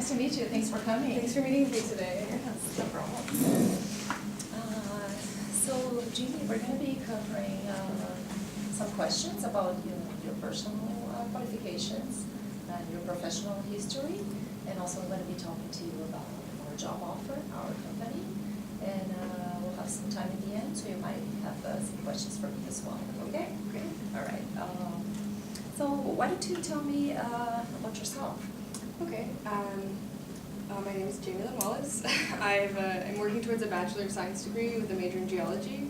to meet you. Thanks for coming. Thanks for meeting me today. Yes, no problem. So, Jeannie, we're going to be covering some questions about your personal qualifications and your professional history, and also I'm going to be talking to you about our job offer, our company, and we'll have some time at the end, so you might have some questions for me as well. Okay? Great. All right. So why don't you tell me about yourself? Okay. My name is Jamie Lynn Wallace. I'm working towards a Bachelor of Science degree with a major in geology.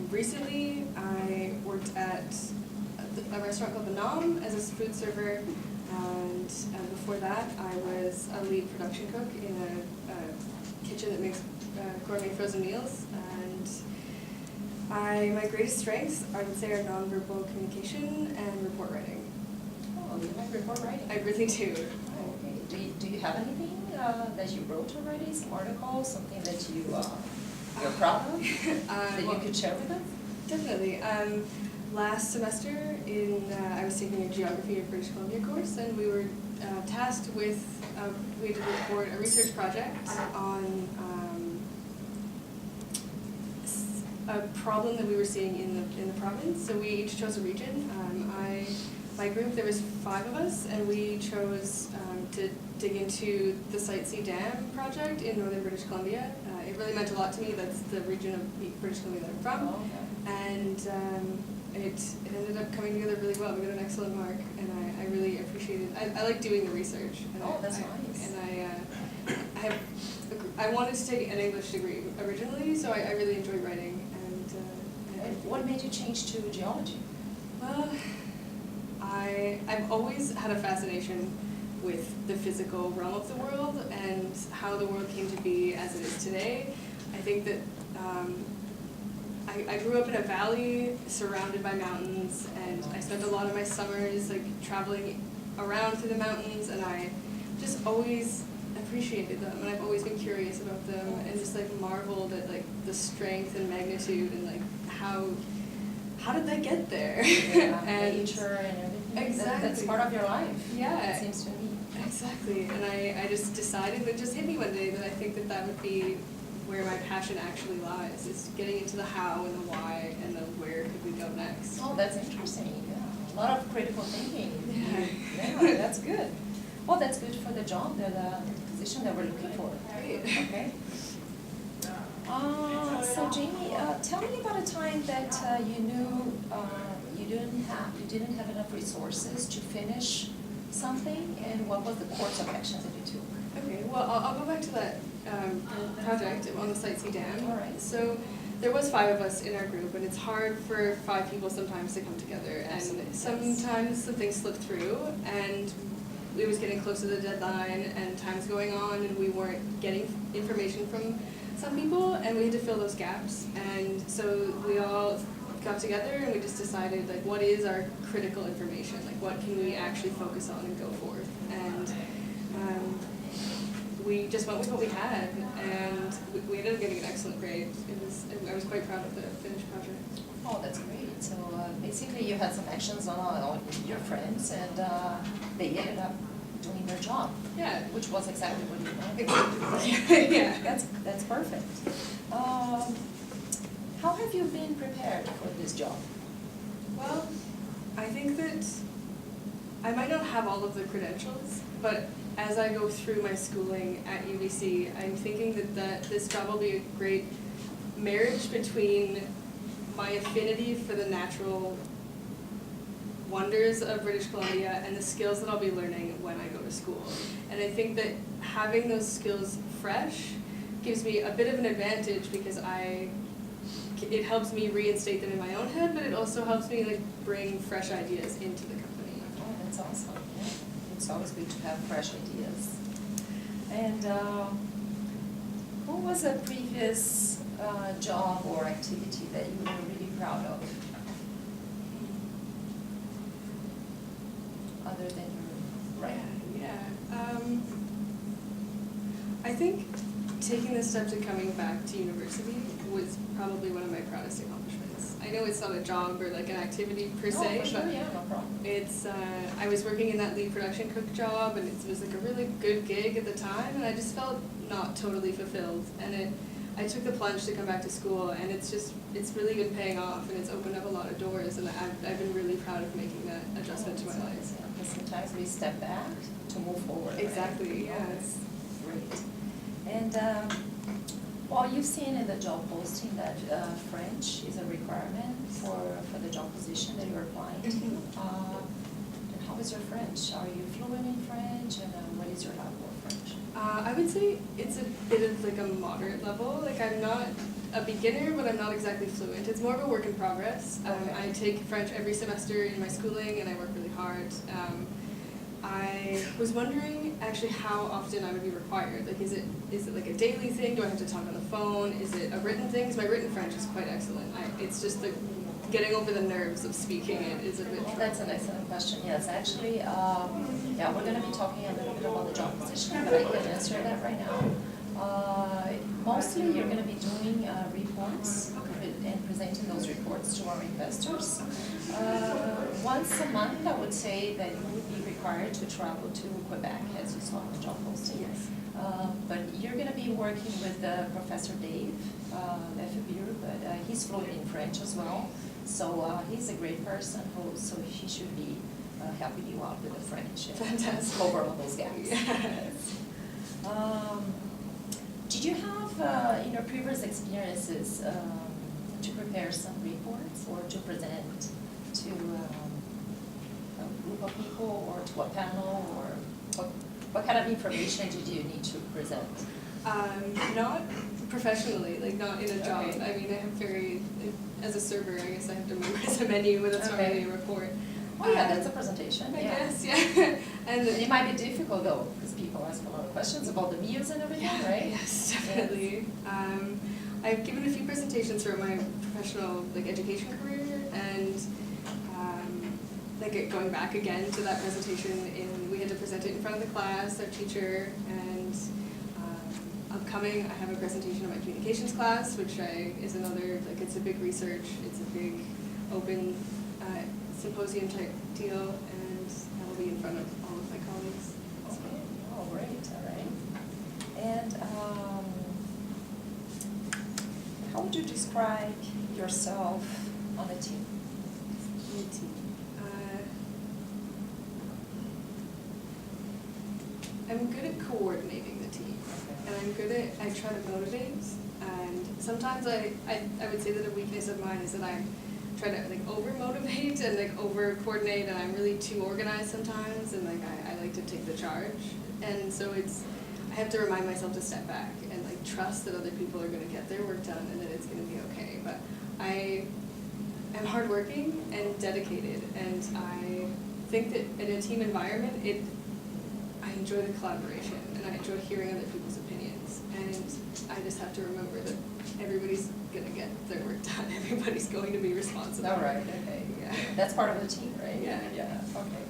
Recently, I worked at a restaurant called The Nom as a food server, and before that, I was a lead production cook in a kitchen that makes gourmet frozen meals. And my greatest strengths, I would say, are nonverbal communication and report writing. Oh, you like report writing? I really do. Oh, okay. Do you have anything that you wrote already? Some articles, something that you're proud of that you could share with us? Definitely. Last semester, I was taking a geography of British Columbia course, and we were tasked with we had to report a research project on a problem that we were seeing in the province. So we each chose a region. My group, there was 5 of us, and we chose to dig into the Site C Dam project in northern British Columbia. It really meant a lot to me. That's the region of British Columbia that I'm from. Oh, okay. And it ended up coming together really well. We got an excellent mark, and I really appreciated it. I like doing the research. And that's nice. And I wanted to take an English degree originally, so I really enjoyed writing. And what made you change to geology? Well, I've always had a fascination with the physical realm of the world and how the world came to be as it is today. I think that I grew up in a valley surrounded by mountains, and I spent a lot of my summers traveling around through the mountains, and I just always appreciated them, and I've always been curious about them, and just marveled at the strength and magnitude and how did they get there? Yeah, and nature and everything. Exactly. That's part of your life. Yeah. It seems to me. Exactly. And I just decided, it just hit me one day that I think that would be where my passion actually lies, is getting into the how and the why and the where could we go next. Oh, that's interesting. Yeah. A lot of critical thinking. Yeah. Yeah, that's good. Well, that's good for the job, the position that we're looking for. Great. Okay. So Jamie, tell me about a time that you knew you didn't have enough resources to finish something, and what was the course of action that you took? Okay. Well, I'll go back to that project on the Site C Dam. All right. So there was 5 of us in our group, and it's hard for 5 people sometimes to come together, and Absolutely. sometimes some things slip through, and it was getting close to the deadline, and time's going on, and we weren't getting information from some people, and we had to fill those gaps. And so we all got together, and we just decided, what is our critical information? What can we actually focus on and go forth? And we just went with what we had, and we ended up getting an excellent grade. I was quite proud of the finished project. Oh, that's great. So basically you had some actions on your friends, and they ended up doing their job. Yeah. Which was exactly what you wanted. Exactly. Yeah. That's perfect. How have you been prepared for this job? Well, I think that I might not have all of the credentials, but as I go through my schooling at UBC, I'm thinking that this job will be a great marriage between my affinity for the natural wonders of British Columbia and the skills that I'll be learning when I go to school. And I think that having those skills fresh gives me a bit of an advantage, because it helps me reinstate them in my own head, but it also helps me bring fresh ideas into the company. Oh, that's awesome. Yeah. It's always good to have fresh ideas. And who was a previous job or activity that you were really proud of? Other than your writing? Yeah. I think taking the step to coming back to university was probably one of my proudest accomplishments. I know it's not a job or like an activity per se, Oh, for sure, but yeah, no problem. it's, I was working in that lead production cook job, and it was like a really good gig at the time, and I just felt not totally fulfilled. And I took the plunge to come back to school, and it's really been paying off, and it's opened up a lot of doors, and I've been really proud of making that adjustment to my life. Yeah, because sometimes we step back to move forward. Right? Exactly, yeah. That's great. And well, you've seen in the job posting that French is a requirement for the job position that you're applying to. And how is your French? Are you fluent in French? And what is your level of French? I would say it's a bit of like a moderate level. Like I'm not a beginner, but I'm not exactly fluent. It's more of a work in progress. Okay. I take French every semester in my schooling, and I work really hard. I was wondering actually how often I would be required. Like, is it like a daily thing? Do I have to talk on the phone? Is it a written thing? Because my written French is quite excellent. It's just the getting over the nerves of speaking it is a bit. Well, that's an excellent question. Yes, actually, yeah, we're going to be talking a little bit about the job position, but I can answer that right now. Mostly, you're going to be doing reports and presenting those reports to our investors. Once a month, I would say that you would be required to travel to Quebec, as you saw in the job posting. Yes. But you're going to be working with Professor Dave Lefebvre, but he's fluent in French as well. So he's a great person, so he should be helping you out with the French and Fantastic. cover all those gaps. Yes. Did you have, in your previous experiences, to prepare some reports or to present to a group of people or to a panel, or what kind of information did you need to present? Not professionally, like not in a job. Okay. I mean, I have as a server, I guess I have to memorize a menu, but that's not Okay. really a report. Oh yeah, that's a presentation. I Yeah. guess, yeah. And It might be difficult though, because people ask a lot of questions about the meals and everything, right? Yes, definitely. I've given a few presentations for my professional like education career, and like going back again to that presentation, we had to present it in front of the class, our teacher, and upcoming I have a presentation in my communications class, which is another, like it's a big research, it's a big open symposium type deal, and I will be in front of all of my colleagues. Okay. Oh, great. All right. And how would you describe yourself on a team? I'm good at coordinating the team, and I try to motivate, and sometimes I would say that a weakness of mine is that I try to like over motivate and like over coordinate, and I'm really too organized sometimes, and like I like to take the charge, and so I have to remind myself to step back and like trust that other people are going to get their work done and that it's going to be okay. But I am hardworking and dedicated, and I think that in a team environment, I enjoy the collaboration, and I enjoy hearing other people's opinions, and I just have to remember that everybody's going to get their work done. Everybody's going to be responsible. All right. Okay. Yeah. That's part of the team, right? Yeah. Yeah. Okay.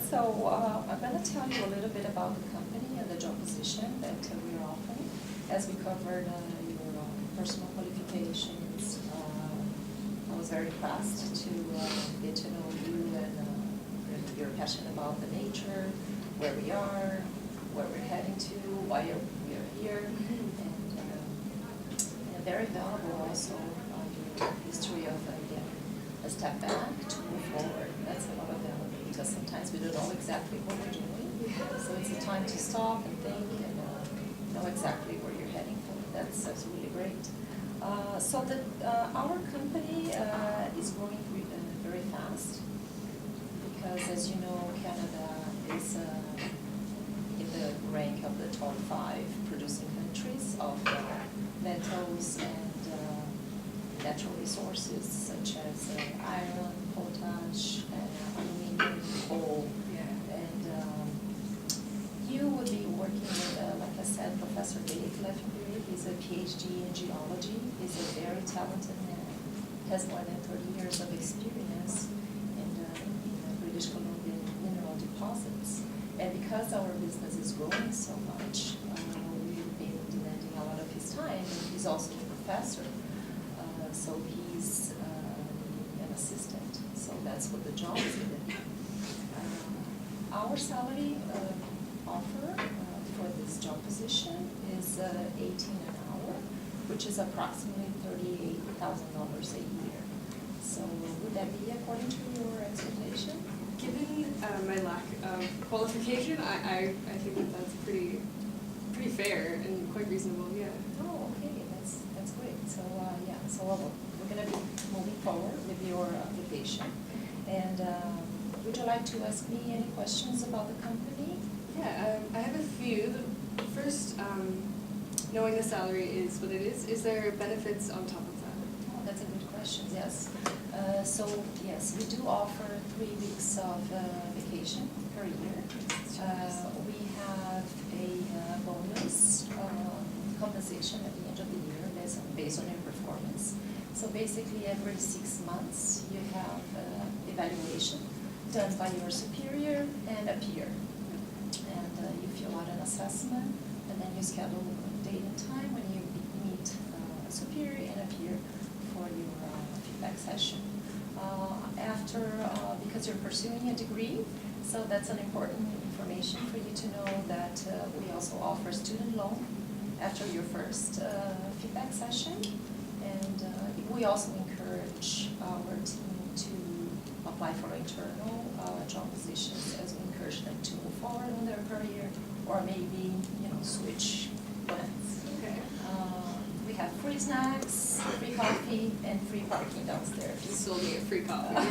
So I'm going to tell you a little bit about the company and the job position that we're offering. As we covered your personal qualifications, I was very impressed to get to know you, and you're passionate about the nature, where we are, where we're heading to, why we are here, and very valuable also your history of getting a step back to move forward. That's a lot of value, because sometimes we don't know exactly what we're doing, so it's a time to stop and think and know exactly where you're heading for. That's really great. So our company is growing very fast, because as you know, Canada is in the rank of the top 5 producing countries of metals and natural resources such as iron, potash, and aluminum, coal. Yeah. And you would be working with, like I said, Professor Dave Lefebvre. He's a PhD in geology. He's a very talented man, has more than 30 years of experience in British Columbia mineral deposits. And because our business is growing so much, we've been demanding a lot of his time. And he's also a professor, so so he's an assistant, so that's what the job is. Our salary offer for this job position is 18 an hour, which is approximately $38,000 a year. So would that be according to your expectation? Given my lack of qualification, I think that that's pretty fair and quite reasonable, yeah. Oh, okay, that's great. So, yeah, so we're gonna be moving forward with your application. And would you like to ask me any questions about the company? Yeah, I have a few. The first, knowing the salary is what it is there benefits on top of that? Oh, that's a good question, yes. So, yes, we do offer 3 weeks of vacation per year. We have a bonus compensation at the end of the year based on your performance. So basically every 6 months you have evaluation done by your superior and a peer. And you fill out an assessment and then you schedule a date and time when you meet a superior and a peer for your feedback session. Because you're pursuing a degree, so that's an important information for you to know that we also offer student loan after your first feedback session. And we also encourage our team to apply for internal job positions as we encourage them to move forward in their career or maybe, switch plans. Okay. We have free snacks, free coffee, and free parking downstairs. You sold me a free coffee.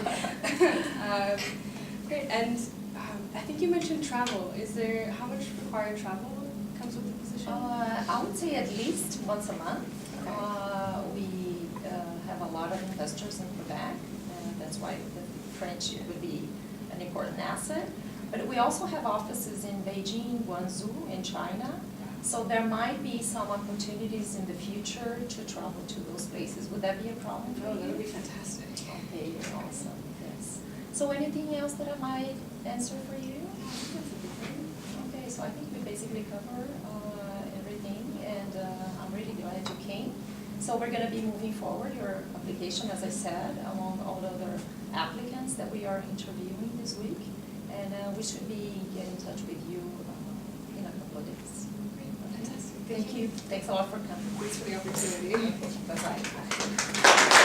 Great, and I think you mentioned travel. How much required travel comes with the position? I would say at least once a month. Okay. We have a lot of investors in Quebec, and that's why the French would be an important asset. But we also have offices in Beijing, Guangzhou, in China. So there might be some opportunities in the future to travel to those places. Would that be a problem for you? Oh, that would be fantastic. Okay, awesome, yes. So anything else that I might answer for you? Okay, so I think we basically cover everything, and I'm really glad you came. So we're going to be moving forward your application, as I said, among all the other applicants that we are interviewing this week, and we should be getting in touch with you in a couple of days. Fantastic. Thank you. Thanks a lot for coming. Thanks for the opportunity. Bye-bye.